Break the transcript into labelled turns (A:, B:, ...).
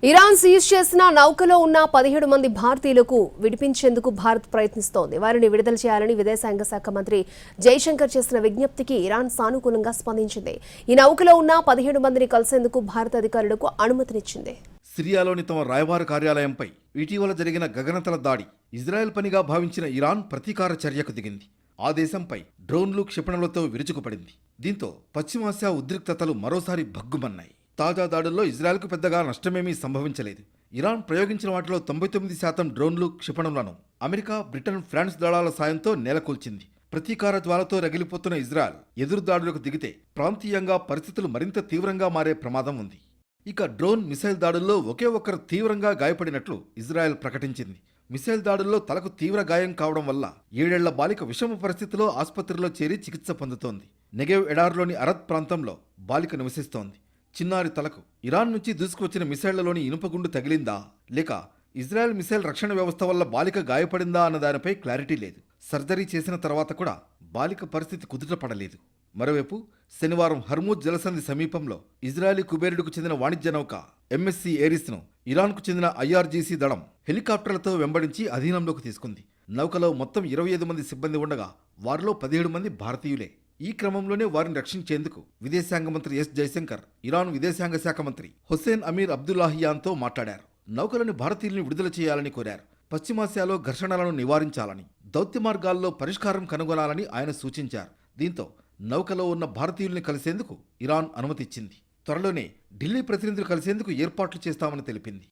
A: Iran seize చేసిన నౌకలో ఉన్న 17 మంది భారతీయులకు విడిపించేందుకు భారత్ ప్రయత్నిస్తోంది. వారిని విడుదల చేయాలని విదేశాంగ శాఖ మంత్రి జైశంకర్ చేసిన విజ్ఞప్తికి ఇరాన్ సానుకూలంగా స్పందించింది. ఈ నౌకలో ఉన్న 17 మందిని కలిసేందుకు భారత అధికారులకు అనుమతినిచ్చింది.
B: సిరియాలోని తమ రాయబార కార్యాలయంపై ఇటీవల జరిగిన గగనతల దాడి ఇజ్రాయెల్ పనిగా భావించిన ఇరాన్ ప్రతీకార చర్యకు దిగింది. ఆ దేశంపై డ్రోన్లు, క్షిపణులతో విరుచుకుపడింది. దీంతో పశ్చిమాసియా ఉద్రిక్తతలు మరోసారి భగ్గుమన్నాయి. తాజా దాడుల్లో ఇజ్రాయెల్కు పెద్దగా నష్టమేమీ సంభవించలేదు. ఇరాన్ ప్రయోగించిన వాటిలో 99% డ్రోన్లు, క్షిపణులను అమెరికా, బ్రిటన్, ఫ్రాన్స్ దళాల సాయంతో నేలకూల్చింది. ప్రతీకార జ్వాలతో రగిలిపోతున్న ఇజ్రాయెల్ ఎదురు దాడులకు దిగితే ప్రాంతీయంగా పరిస్థితులు మరింత తీవ్రంగా మారే ప్రమాదం ఉంది. ఇక డ్రోన్, మిసైల్ దాడుల్లో ఒకే ఒక్కరు తీవ్రంగా గాయపడినట్లు ఇజ్రాయెల్ ప్రకటించింది. మిసైల్ దాడుల్లో తలకు తీవ్ర గాయం కావడం వల్ల 7 ఏళ్ల బాలిక విషమ పరిస్థితిలో ఆసుపత్రిలో చేరి చికిత్స పొందుతోంది. నెగెవ్ ఎడార్లోని అరద్ ప్రాంతంలో బాలిక నివసిస్తోంది. చిన్నారి తలకు ఇరాన్ నుంచి దూసుకువచ్చిన మిసైళ్లలోని ఇనుపగుండు తగిలిందా, లేక ఇజ్రాయెల్ మిసైల్ రక్షణ వ్యవస్థ వల్ల బాలిక గాయపడిందా అన్న దానిపై క్లారిటీ లేదు. సర్జరీ చేసిన తర్వాత కూడా బాలిక పరిస్థితి కుదుటపడలేదు. మరోవైపు శనివారం హర్మూజ్ జలసంధి సమీపంలో ఇజ్రాయలీ కుబేరుడుకు చెందిన వాణిజ్య నౌక ఎంఎస్సీ ఏరిస్ను ఇరాన్కు చెందిన ఐఆర్జీసీ దళం హెలికాప్టర్లతో వెంబడించి అధీనంలోకి తీసుకుంది. నౌకలో మొత్తం 25 మంది సిబ్బంది ఉండగా వారిలో 17 మంది భారతీయులే. ఈ క్రమంలోనే వారిని రక్షించేందుకు విదేశాంగ మంత్రి ఎస్ జైశంకర్ ఇరాన్ విదేశాంగ శాఖ మంత్రి హుస్సేన్ అమీర్ అబ్దుల్లాహియాన్తో మాట్లాడారు. నౌకలోని భారతీయుల్ని విడుదల చేయాలని కోరారు. పశ్చిమాసియాలో ఘర్షణలను నివారించాలని, దౌత్య మార్గాల్లో పరిష్కారం కనుగొనాలని ఆయన సూచించారు. దీంతో నౌకలో ఉన్న భారతీయుల్ని కలిసేందుకు ఇరాన్ అనుమతి ఇచ్చింది. త్వరలోనే ఢిల్లీ ప్రతినిధులు కలిసేందుకు ఏర్పాట్లు చేస్తామని తెలిపింది.